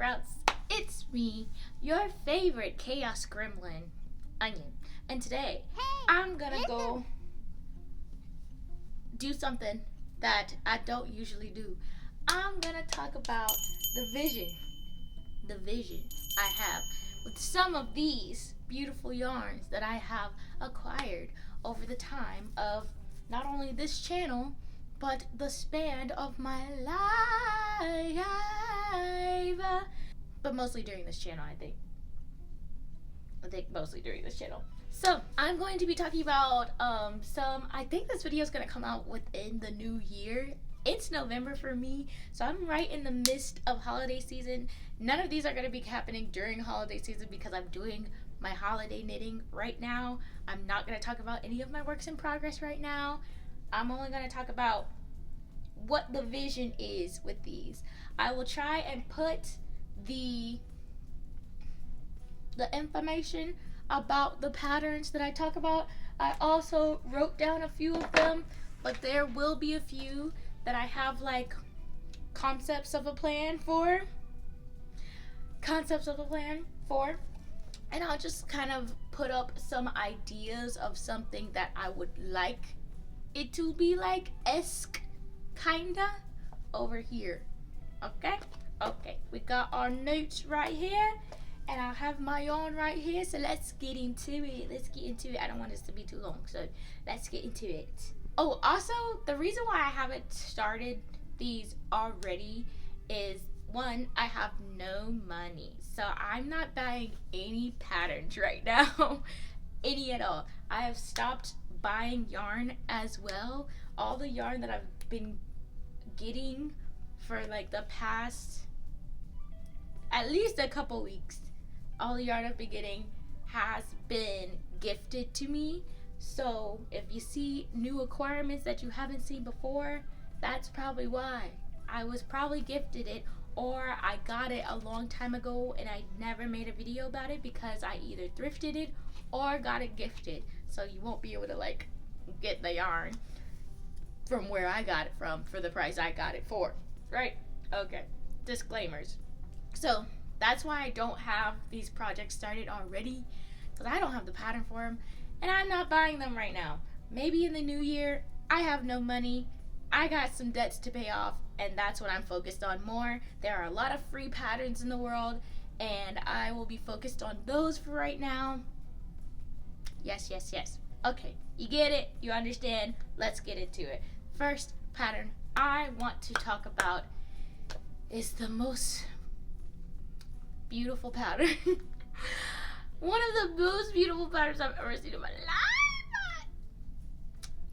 sprouts, it's me, your favorite chaos gremlin, Onion. And today, I'm gonna go do something that I don't usually do. I'm gonna talk about the vision I have with some of these beautiful yarns that I have acquired over the time of not only this channel, but the span of my life. But mostly during this channel, I think mostly during this channel. So I'm going to be talking about I think this video is going to come out within the new year. It's November for me, so I'm right in the midst of holiday season. None of these are going to be happening during holiday season because I'm doing my holiday knitting right now. I'm not going to talk about any of my works in progress right now. I'm only going to talk about what the vision is with these. I will try and put the information about the patterns that I talk about. I also wrote down a few of them, but there will be a few that I have like concepts of a plan for, and I'll just kind of put up some ideas of something that I would like it to be like kinda over here. Okay, we got our notes right here, and I have my yarn right here, so let's get into it. I don't want this to be too long, so let's get into it. Oh, also, the reason why I haven't started these already is, one, I have no money, so I'm not buying any patterns right now. Any at all. I have stopped buying yarn as well. All the yarn that I've been getting for like the past at least a couple weeks, all the yarn I've been getting has been gifted to me. So if you see new acquirements that you haven't seen before, that's probably why. I was probably gifted it, or I got it a long time ago and I never made a video about it because I either thrifted it or got it gifted. So you won't be able to like get the yarn from where I got it from for the price I got it for, right? Okay, disclaimers. So that's why I don't have these projects started already, because I don't have the pattern for them, and I'm not buying them right now. Maybe in the new year. I have no money, I got some debts to pay off, and that's what I'm focused on more. There are a lot of free patterns in the world, and I will be focused on those for right now. Yes. Okay, you get it, you understand, let's get into it. First pattern I want to talk about is the most beautiful pattern. One of the most beautiful patterns I've ever seen in my life.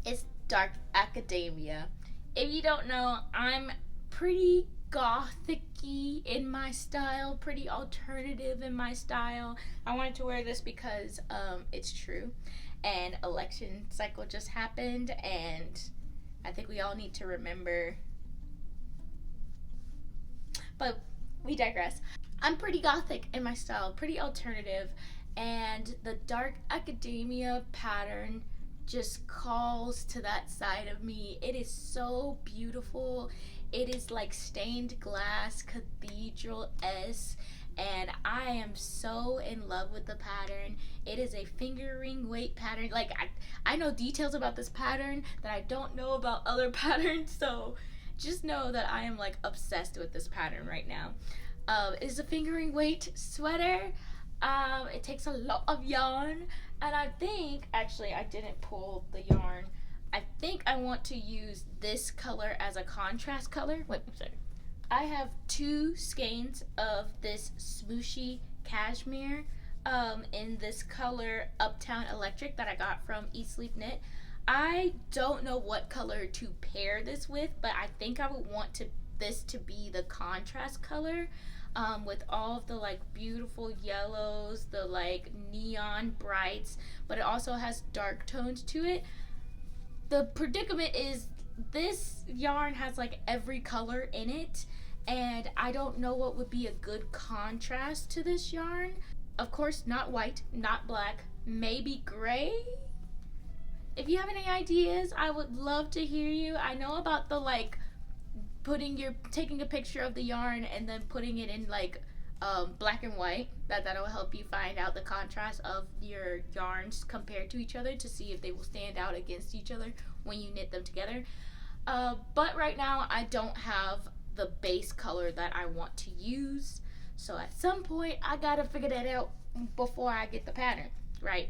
It's Dark Academia. If you don't know, I'm pretty gothic-y in my style, pretty alternative in my style. I wanted to wear this because it's true, and election cycle just happened, and I think we all need to remember. But we digress. I'm pretty gothic in my style, pretty alternative, and the Dark Academia pattern just calls to that side of me. It is so beautiful. It is like stained glass, cathedral-esque, and I am so in love with the pattern. It is a fingering weight pattern. Like, I know details about this pattern that I don't know about other patterns, so just know that I am like obsessed with this pattern right now. It is a fingering weight sweater. It takes a lot of yarn, and I think, actually I didn't pull the yarn. I think I want to use this color as a contrast color. Wait, I'm sorry. I have two skeins of this smooshy cashmere in this color Uptown Electric that I got from Eat Sleep Knit. I don't know what color to pair this with, but I think I would want this to be the contrast color, with all of the like beautiful yellows, the like neon brights, but it also has dark tones to it. The predicament is this yarn has like every color in it, and I don't know what would be a good contrast to this yarn. Of course, not white, not black, maybe gray. If you have any ideas, I would love to hear you. I know about the like taking a picture of the yarn and then putting it in like black and white. That'll help you find out the contrast of your yarns compared to each other to see if they will stand out against each other when you knit them together. But right now I don't have the base color that I want to use, so at some point I gotta figure that out before I get the pattern. Right.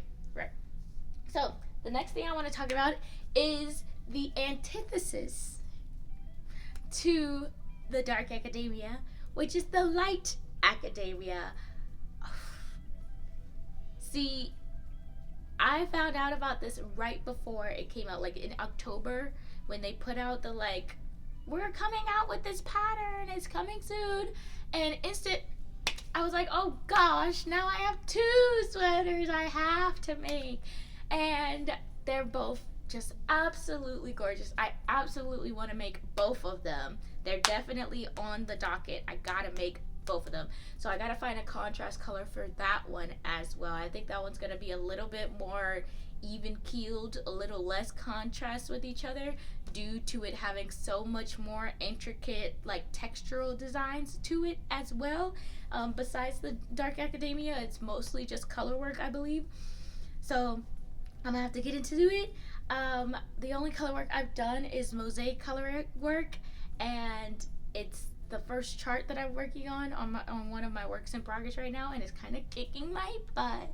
So the next thing I want to talk about is the antithesis to the dark academia, which is the light academia. See, I found out about this right before it came out, like in October, when they put out the we're coming out with this pattern, it's coming soon, and I was like, oh gosh, now I have 2 sweaters I have to make, and they're both just absolutely gorgeous. I absolutely want to make both of them. They're definitely on the docket. I gotta make both of them. So I gotta find a contrast color for that one as well. I think that one's gonna be a little bit more even keeled, a little less contrast with each other due to it having so much more intricate textural designs to it as well. Besides the dark academia, it's mostly just color work, I believe. So I'm gonna have to get into it. The only color work I've done is mosaic color work, and it's the first chart that I'm working on one of my works in progress right now, and it's kind of kicking my butt.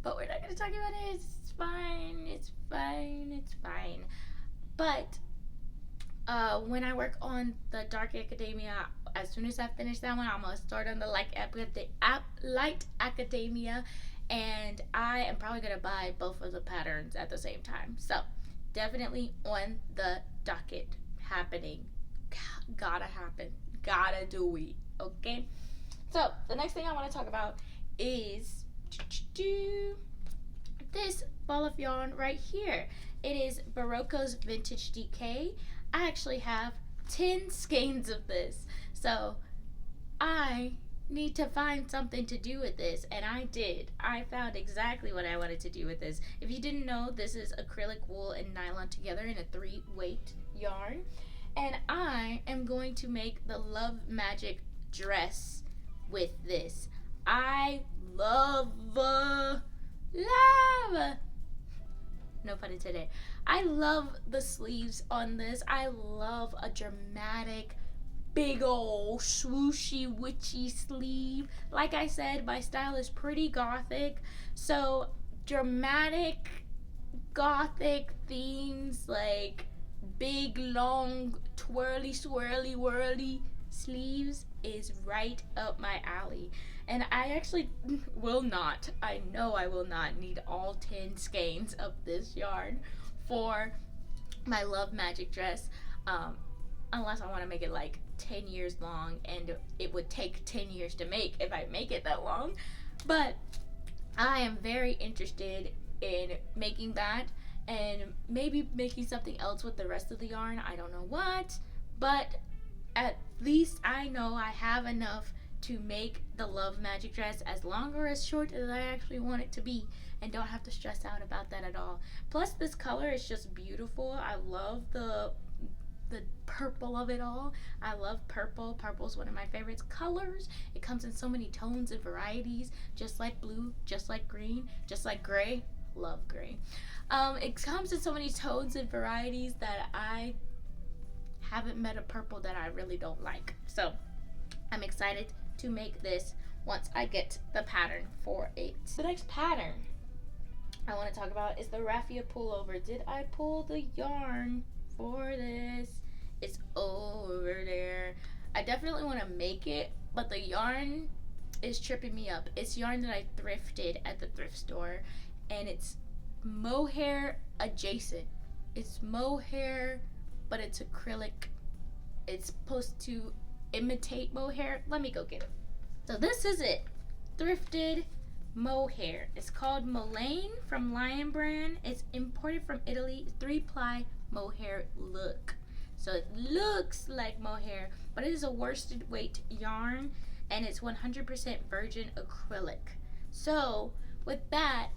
But we're not going to talk about it. It's fine. But when I work on the dark academia, as soon as I finish that one, I'm going to start on the light academia, and I am probably going to buy both of the patterns at the same time. So definitely on the docket, happening. Gotta happen. Gotta do it. Okay? So the next thing I want to talk about is this ball of yarn right here. It is Barocco's Vintage Decay. I actually have 10 skeins of this. So I need to find something to do with this, and I did. I found exactly what I wanted to do with this. If you didn't know, this is acrylic wool and nylon together in a 3-weight yarn, and I am going to make the Love Magic dress with this. I love, no pun intended, I love the sleeves on this. I love a dramatic, big old swooshy witchy sleeve. Like I said, my style is pretty gothic, so dramatic gothic themes like big long twirly swirly whirly sleeves is right up my alley. And I actually will not, I know I will not need all 10 skeins of this yarn for my Love Magic dress, unless I want to make it 10 years long, and it would take 10 years to make if I make it that long. But I am very interested in making that, and maybe making something else with the rest of the yarn. I don't know what, but at least I know I have enough to make the Love Magic dress as long or as short as I actually want it to be, and don't have to stress out about that at all. Plus, this color is just beautiful. I love the purple of it all. I love purple. Purple's one of my favorite colors. It comes in so many tones and varieties, just like blue, just like green, just like gray. Love gray. It comes in so many tones and varieties that I haven't met a purple that I really don't like. So I'm excited to make this once I get the pattern for it. The next pattern I want to talk about is the raffia pullover. Did I pull the yarn for this? It's over there. I definitely want to make it, but the yarn is tripping me up. It's yarn that I thrifted at the thrift store, and it's mohair adjacent. It's mohair, but it's acrylic. It's supposed to imitate mohair. Let me go get it. So this is it. Thrifted mohair. It's called Mulane from Lion Brand. It's imported from Italy. 3-ply mohair look. So it looks like mohair, but it is a worsted weight yarn, and it's 100% virgin acrylic. So with that,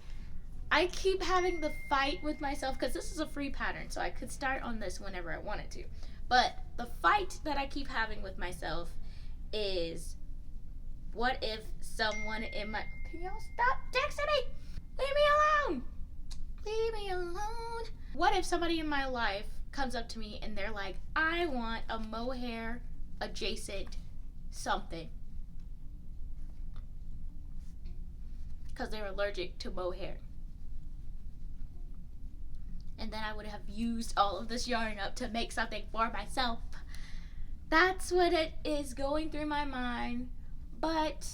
I keep having the fight with myself, because this is a free pattern, so I could start on this whenever I wanted to. But the fight that I keep having with myself is, what if someone in my... Can y'all stop texting me? Leave me alone. Leave me alone. What if somebody in my life comes up to me and they're like, I want a mohair adjacent something. Because they're allergic to mohair. And then I would have used all of this yarn up to make something for myself. That's what it is going through my mind. But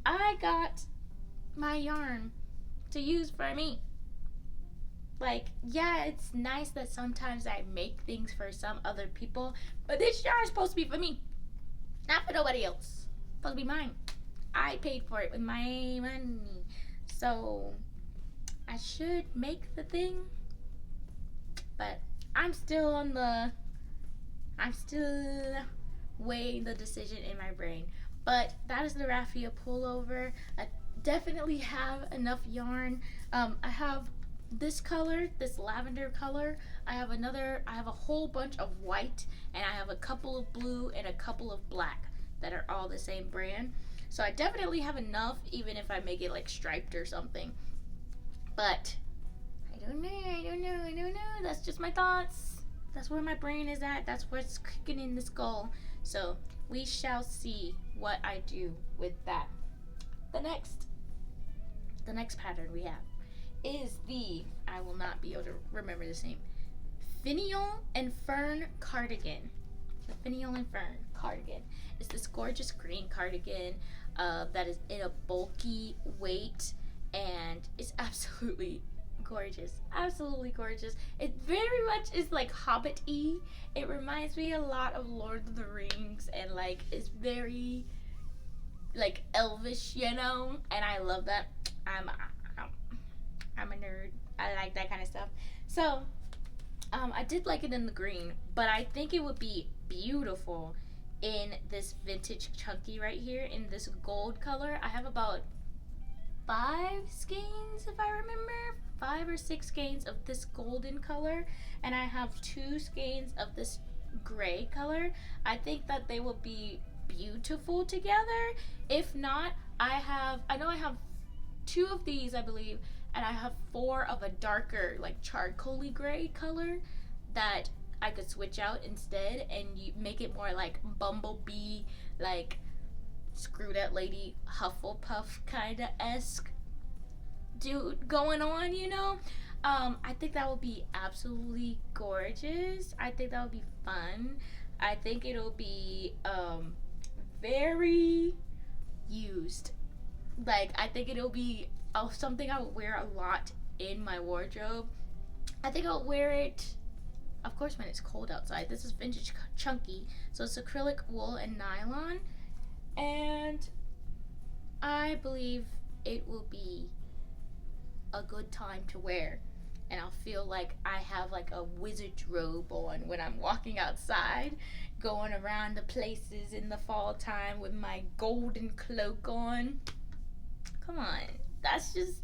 I got my yarn to use for me. Like, yeah, it's nice that sometimes I make things for some other people, but this yarn is supposed to be for me, not for nobody else. It's supposed to be mine. I paid for it with my money. So I should make the thing, but I'm still weighing the decision in my brain. But that is the raffia pullover. I definitely have enough yarn. I have this color, this lavender color. I have a whole bunch of white, and I have a couple of blue and a couple of black that are all the same brand. So I definitely have enough, even if I make it like striped or something. But I don't know. That's just my thoughts. That's where my brain is at. That's what's cooking in the skull. So we shall see what I do with that. The next pattern we have is I will not be able to remember this name, Finial and Fern cardigan. The Finial and Fern cardigan. It's this gorgeous green cardigan that is in a bulky weight, and it's absolutely gorgeous. Absolutely gorgeous. It very much is like Hobbit-y. It reminds me a lot of Lord of the Rings, and like it's very like elvish, you know, and I love that. I'm a nerd. I like that kind of stuff. So I did like it in the green, but I think it would be beautiful in this vintage chunky right here in this gold color. I have about 5 skeins, if I remember, 5 or 6 skeins of this golden color, and I have 2 skeins of this gray color. I think that they will be beautiful together. If not, I know I have 2 of these, I believe, and I have 4 of a darker, like charcoaly gray color that I could switch out instead, and you make it more like Bumblebee, like Screw That Lady Hufflepuff kind of esque dude going on, you know. I think that would be absolutely gorgeous. I think that would be fun. I think it'll be very used. Like, I think it'll be something I would wear a lot in my wardrobe. I think I'll wear it, of course, when it's cold outside. This is vintage chunky, so it's acrylic wool and nylon, and I believe it will be a good time to wear, and I'll feel like I have like a wizard's robe on when I'm walking outside, going around the places in the fall time with my golden cloak on. Come on, that's just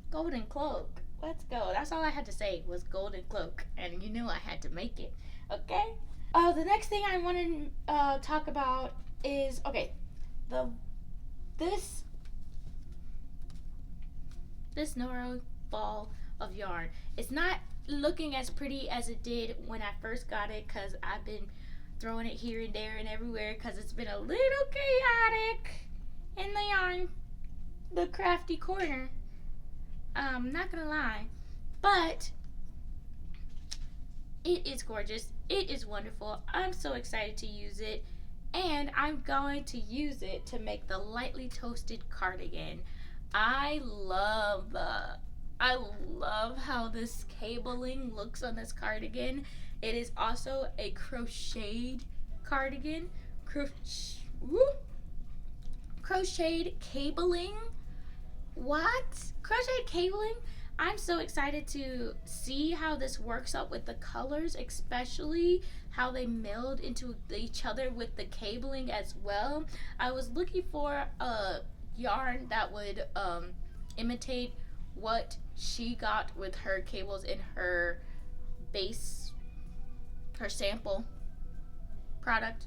golden cloak. Let's go. That's all I had to say was golden cloak, and you knew I had to make it. Okay. The next thing I want to talk about is this Noro ball of yarn. It's not looking as pretty as it did when I first got it, because I've been throwing it here and there and everywhere because it's been a little chaotic in the yarn, the crafty corner. Not gonna lie, but it is gorgeous. It is wonderful. I'm so excited to use it, and I'm going to use it to make the lightly toasted cardigan. I love how this cabling looks on this cardigan. It is also a crocheted cardigan. Crocheted cabling. What? Crocheted cabling? I'm so excited to see how this works out with the colors, especially how they meld into each other with the cabling as well. I was looking for a yarn that would imitate what she got with her cables in her base, her sample product.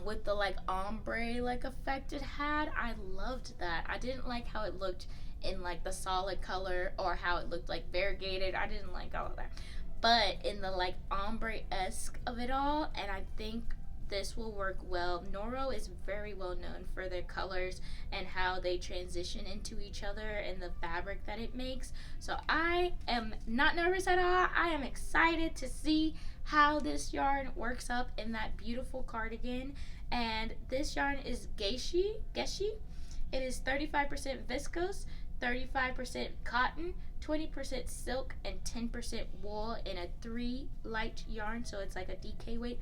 with the like ombre like effect it had. I loved that. I didn't like how it looked in like the solid color or how it looked like variegated. I didn't like all of that. But in the like ombre-esque of it all, and I think this will work well. Noro is very well known for their colors and how they transition into each other and the fabric that it makes. So I am not nervous at all. I am excited to see how this yarn works up in that beautiful cardigan. And this yarn is Geshi. It is 35% viscose, 35% cotton, 20% silk, and 10% wool in a 3 light yarn, so it's like a DK weight.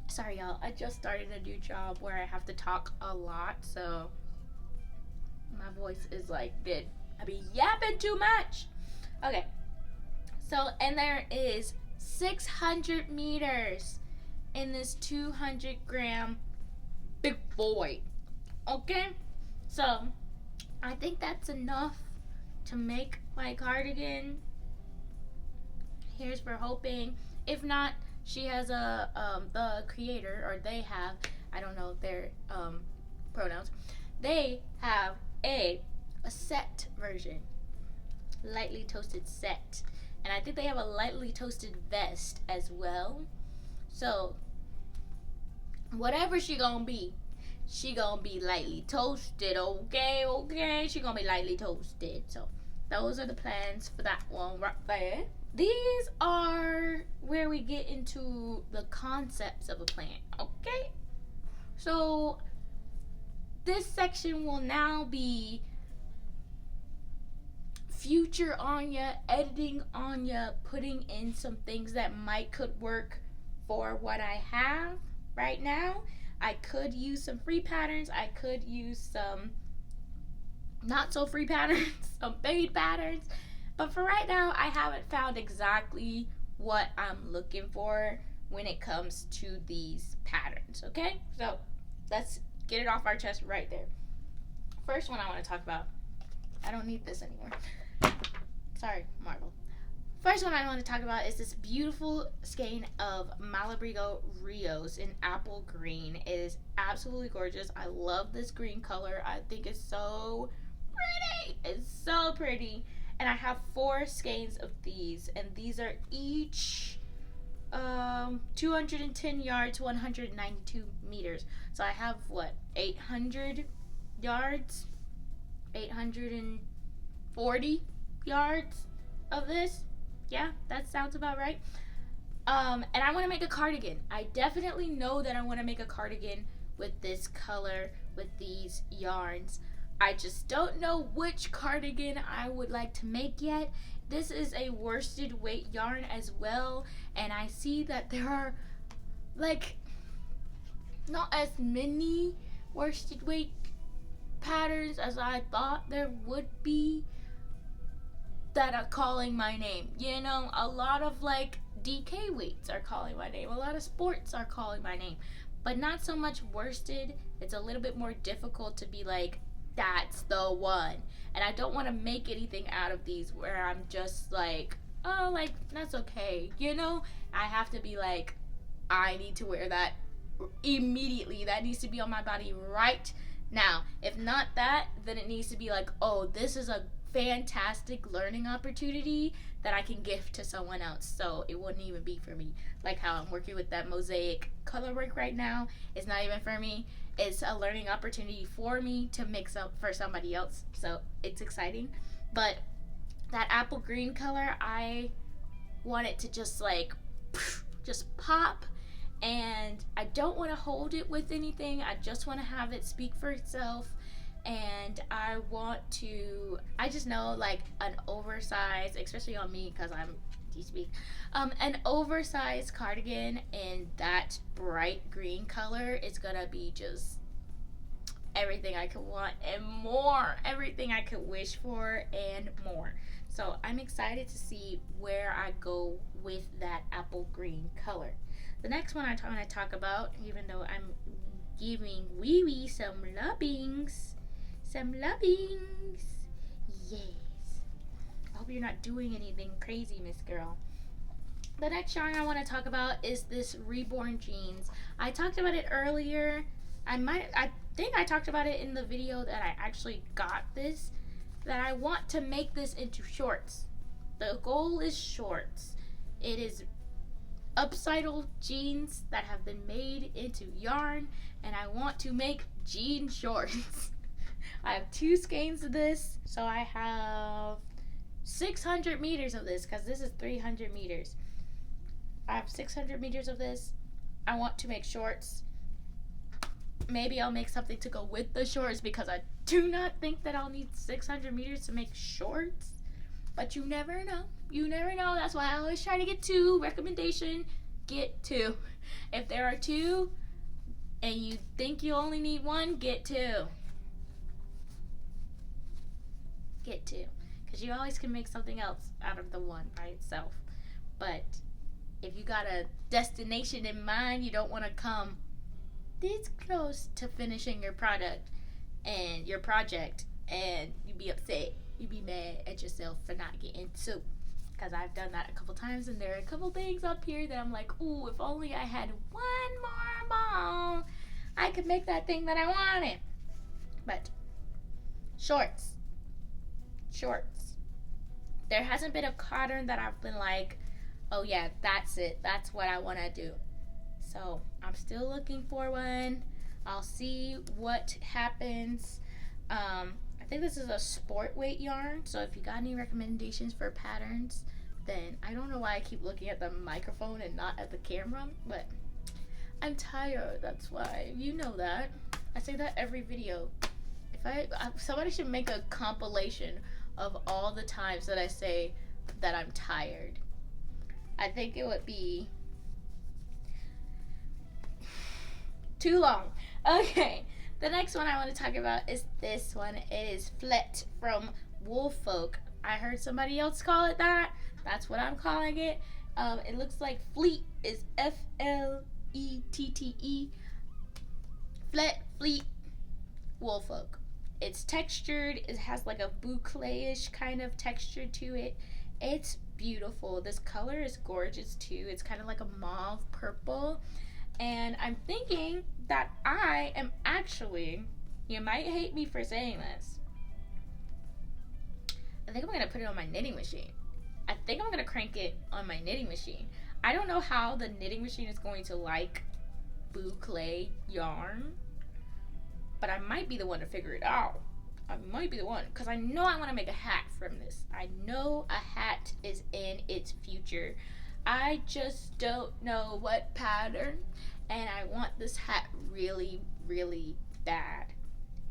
Sorry, y'all. I just started a new job where I have to talk a lot, so my voice is like dead. I be yapping too much. Okay. So, and there is 600 meters in this 200-gram big boy. Okay? So, I think that's enough to make my cardigan. Here's for hoping. If not, she has a the creator, or they have, I don't know their pronouns. They have a set version, lightly toasted set, and I think they have a lightly toasted vest as well. So whatever she gonna be lightly toasted. Okay, she gonna be lightly toasted. So those are the plans for that one right there. These are where we get into the concepts of a plant, okay? So this section will now be future Anya, editing Anya, putting in some things that could work for what I have right now. I could use some free patterns. I could use some not so free patterns, some paid patterns. But for right now, I haven't found exactly what I'm looking for when it comes to these patterns, okay? So let's get it off our chest right there. First one I want to talk about, I don't need this anymore. Sorry, Marvel. First one I want to talk about is this beautiful skein of Malabrigo Rios in apple green. It is absolutely gorgeous. I love this green color. I think it's so pretty. It's so pretty. And I have 4 skeins of these, and these are each 210 yards, 192 meters. So I have 800 yards, 840 yards of this. Yeah, that sounds about right. And I want to make a cardigan. I definitely know that I want to make a cardigan with this color, with these yarns. I just don't know which cardigan I would like to make yet. This is a worsted weight yarn as well, and I see that there are not as many worsted weight patterns as I thought there would be that are calling my name. You know, a lot of DK weights are calling my name. A lot of sports are calling my name, but not so much worsted. It's a little bit more difficult to be that's the one. And I don't want to make anything out of these where I'm just that's okay. You know, I have to be I need to wear that immediately. That needs to be on my body right now. If not that, then it needs to be oh, this is a fantastic learning opportunity that I can gift to someone else. So it wouldn't even be for me. Like how I'm working with that mosaic color work right now. It's not even for me. It's a learning opportunity for me to mix up for somebody else. So it's exciting. But that apple green color, I want it to just pop. And I don't want to hold it with anything. I just want to have it speak for itself. And I just know an oversized, especially on me because I'm D-speak, an oversized cardigan in that bright green color is gonna be just everything I could want and more, everything I could wish for and more. So I'm excited to see where I go with that apple green color. The next one I want to talk about, even though I'm giving Wee Wee some lubbings. Yes. I hope you're not doing anything crazy, Miss Girl. The next yarn I want to talk about is this Reborn Jeans. I talked about it earlier. I think I talked about it in the video that I actually got this, that I want to make this into shorts. The goal is shorts. It is upcycle jeans that have been made into yarn, and I want to make jean shorts. I have 2 skeins of this, so I have 600 meters of this, because this is 300 meters. I have 600 meters of this. I want to make shorts. Maybe I'll make something to go with the shorts, because I do not think that I'll need 600 meters to make shorts. But you never know. You never know. That's why I always try to get 2. Recommendation, get 2. If there are 2 and you think you only need 1, get 2. Get 2. Because you always can make something else out of the 1 by itself. But if you got a destination in mind, you don't want to come this close to finishing your product and your project, and you be upset. You be mad at yourself for not getting 2. Because I've done that a couple times, and there are a couple things up here that I'm like, ooh, if only I had 1 more ball, I could make that thing that I wanted. But shorts. There hasn't been a pattern that I've been like, oh yeah, that's it. That's what I want to do. So I'm still looking for one. I'll see what happens. I think this is a sport weight yarn. So if you got any recommendations for patterns, then I don't know why I keep looking at the microphone and not at the camera, but I'm tired. That's why. You know that. I say that every video. Somebody should make a compilation of all the times that I say that I'm tired. I think it would be too long. Okay, the next one I want to talk about is this one. It is Flet from Woolfolk. I heard somebody else call it that. That's what I'm calling it. It looks like Fleet is F-L-E-T-T-E. Fleet, Woolfolk. It's textured. It has like a boucle-ish kind of texture to it. It's beautiful. This color is gorgeous too. It's kind of like a mauve purple. And I'm thinking that I am actually, you might hate me for saying this, I think I'm going to put it on my knitting machine. I think I'm going to crank it on my knitting machine. I don't know how the knitting machine is going to like boucle yarn, but I might be the one to figure it out. I might be the one, because I know I want to make a hat from this. I know a hat is in its future. I just don't know what pattern, and I want this hat really, really bad.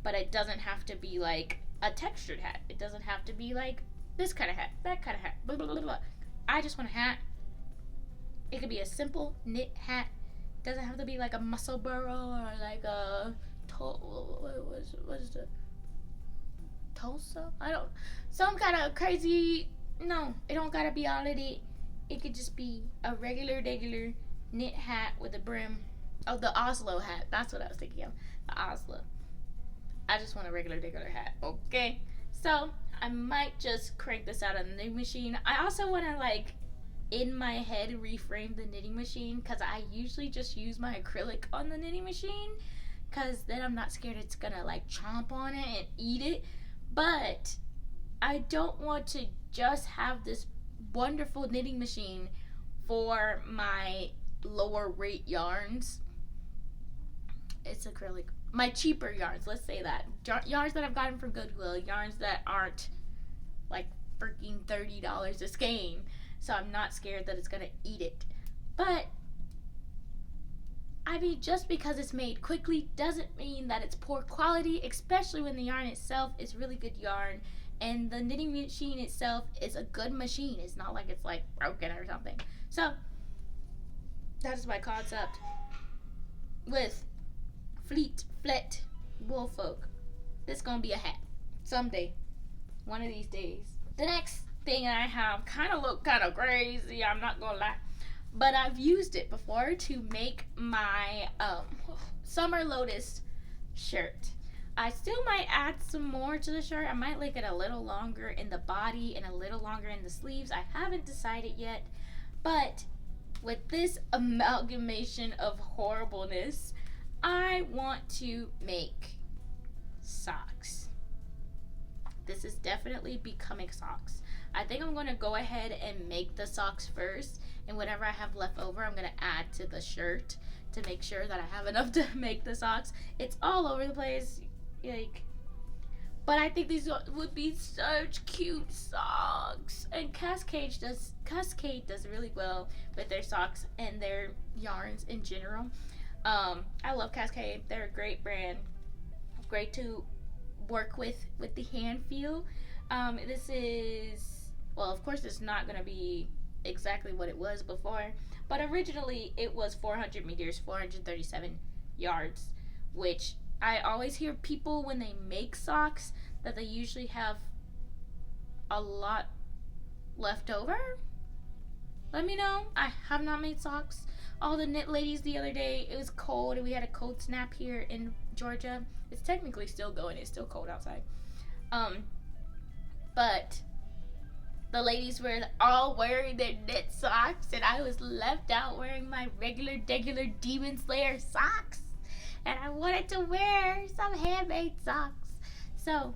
But it doesn't have to be like a textured hat. It doesn't have to be like this kind of hat, that kind of hat, blah, blah, blah, blah. I just want a hat. It could be a simple knit hat. It doesn't have to be like a muscle burrow or like a what is the Tulsa? Some kind of crazy. No, it don't gotta be all of it. It could just be a regular knit hat with a brim. Oh, the Oslo hat. That's what I was thinking of. The Oslo. I just want a regular hat. Okay. So I might just crank this out on the knitting machine. I also want to like in my head reframe the knitting machine, because I usually just use my acrylic on the knitting machine, because then I'm not scared it's gonna like chomp on it and eat it. But I don't want to just have this wonderful knitting machine for my lower rate yarns. It's acrylic. My cheaper yarns, let's say that. Yarns that I've gotten from Goodwill. Yarns that aren't like freaking $30 a skein. So I'm not scared that it's gonna eat it. But I mean, just because it's made quickly doesn't mean that it's poor quality, especially when the yarn itself is really good yarn, and the knitting machine itself is a good machine. It's not like it's like broken or something. So that is my concept with Flet Woolfolk. This gonna be a hat someday, one of these days. The next thing I have kind of look kind of crazy, I'm not gonna lie, but I've used it before to make my Summer Lotus shirt. I still might add some more to the shirt. I might make it a little longer in the body and a little longer in the sleeves. I haven't decided yet, but with this amalgamation of horribleness, I want to make socks. This is definitely becoming socks. I think I'm going to go ahead and make the socks first, and whatever I have left over, I'm going to add to the shirt to make sure that I have enough to make the socks. It's all over the place, like, but I think these would be such cute socks. And Cascade does really well with their socks and their yarns in general. I love Cascade. They're a great brand, great to work with the hand feel. This is, well, of course it's not going to be exactly what it was before, but originally it was 400 meters, 437 yards, which I always hear people when they make socks that they usually have a lot left over. Let me know. I have not made socks. All the knit ladies the other day, it was cold and we had a cold snap here in Georgia. It's technically still going. It's still cold outside. But the ladies were all wearing their knit socks, and I was left out wearing my regular Demon Slayer socks. And I wanted to wear some handmade socks. So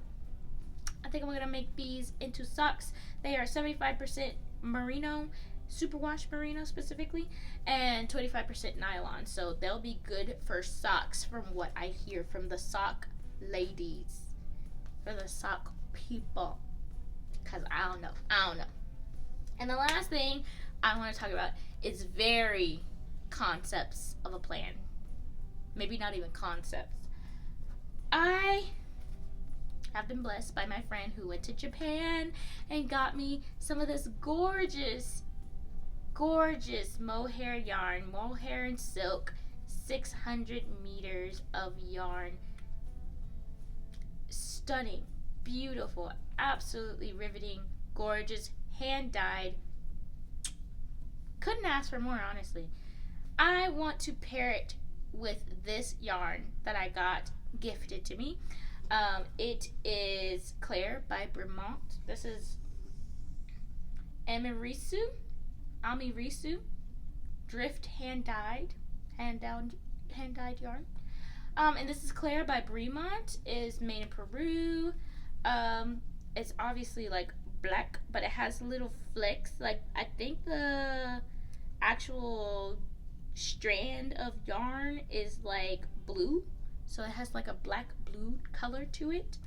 I think I'm going to make these into socks. They are 75% merino, superwash merino specifically, and 25% nylon. So they'll be good for socks from what I hear from the sock ladies, for the sock people. Because I don't know. And the last thing I want to talk about is very concepts of a plan. Maybe not even concepts. I have been blessed by my friend who went to Japan and got me some of this gorgeous mohair yarn, mohair and silk, 600 meters of yarn. Stunning, beautiful, absolutely riveting, gorgeous, hand dyed. Couldn't ask for more, honestly. I want to pair it with this yarn that I got gifted to me. It is Claire by Bremont. This is Amirisu drift hand dyed yarn. And this is Claire by Bremont. Is made in Peru. It's obviously like black, but it has little flecks. Like, I think the actual strand of yarn is like blue, so it has like a black blue color to it.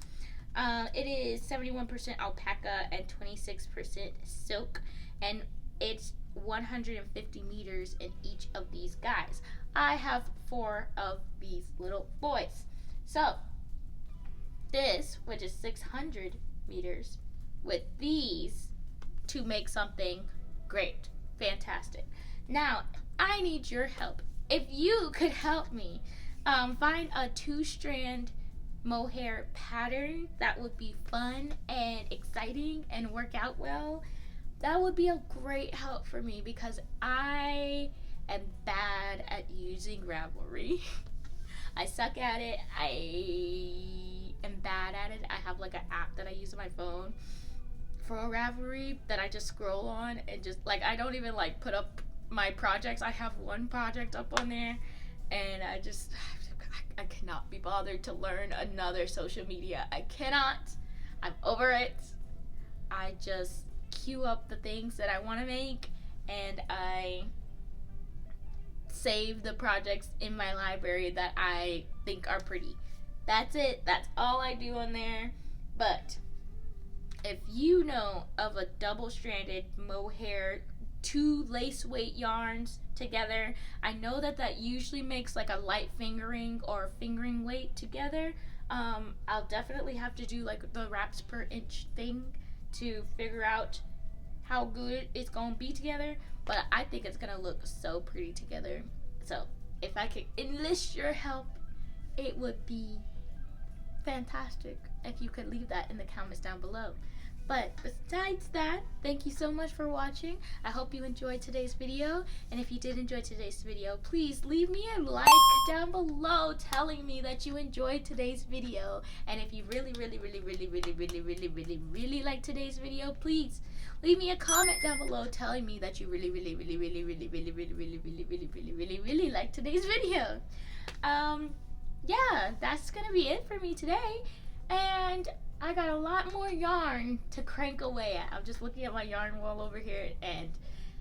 It is 71% alpaca and 26% silk, and it's 150 meters in each of these guys. I have 4 of these little boys. So this, which is 600 meters, with these to make something great, fantastic. Now, I need your help. If you could help me find a 2-strand mohair pattern that would be fun and exciting and work out well, that would be a great help for me, because I am bad at using Ravelry. I suck at it. I am bad at it. I have like an app that I use on my phone for a Ravelry that I just scroll on, and just like, I don't even like put up my projects. I have one project up on there, and I cannot be bothered to learn another social media. I cannot. I'm over it. I just queue up the things that I want to make, and I save the projects in my library that I think are pretty. That's it. That's all I do on there. But if you know of a double-stranded mohair, 2 lace weight yarns together, I know that usually makes like a light fingering or fingering weight together. I'll definitely have to do like the wraps per inch thing to figure out how good it's gonna be together, but I think it's gonna look so pretty together. So if I could enlist your help, it would be fantastic if you could leave that in the comments down below. But besides that, thank you so much for watching. I hope you enjoyed today's video. And if you did enjoy today's video, please leave me a like down below telling me that you enjoyed today's video. And if you really like today's video, please leave me a comment down below telling me that you really like today's video. Yeah, that's gonna be it for me today. And I got a lot more yarn to crank away at. I'm just looking at my yarn wall over here, and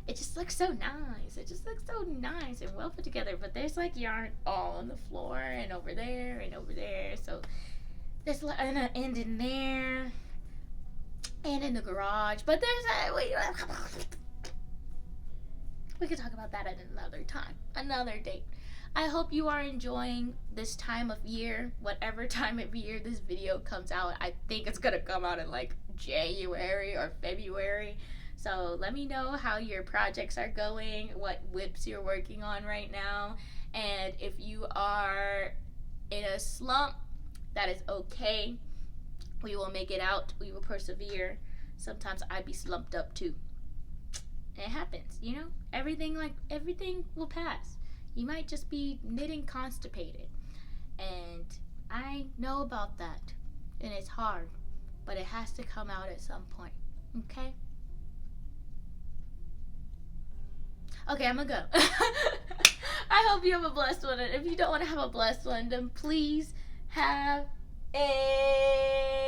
it just looks so nice. It just looks so nice and well put together. But there's like yarn all on the floor and over there and over there. So there's an end in there and in the garage. But there's we could talk about that at another time, another date. I hope you are enjoying this time of year, whatever time of year this video comes out. I think it's gonna come out in like January or February. So let me know how your projects are going, what whips you're working on right now. And if you are in a slump, that is okay. We will make it out. We will persevere. Sometimes I be slumped up too. It happens, you know? Everything will pass. You might just be knitting constipated. And I know about that. And it's hard. But it has to come out at some point. Okay? Okay, I'm gonna go. I hope you have a blessed one. And if you don't want to have a blessed one, then please have a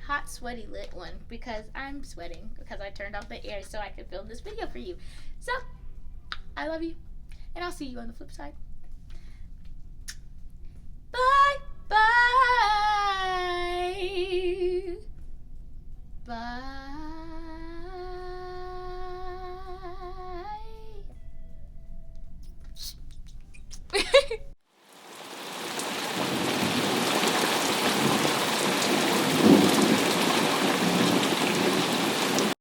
hot, sweaty, lit one, because I'm sweating because I turned off the air so I could film this video for you. So, I love you, and I'll see you on the flip side. Bye, bye, bye.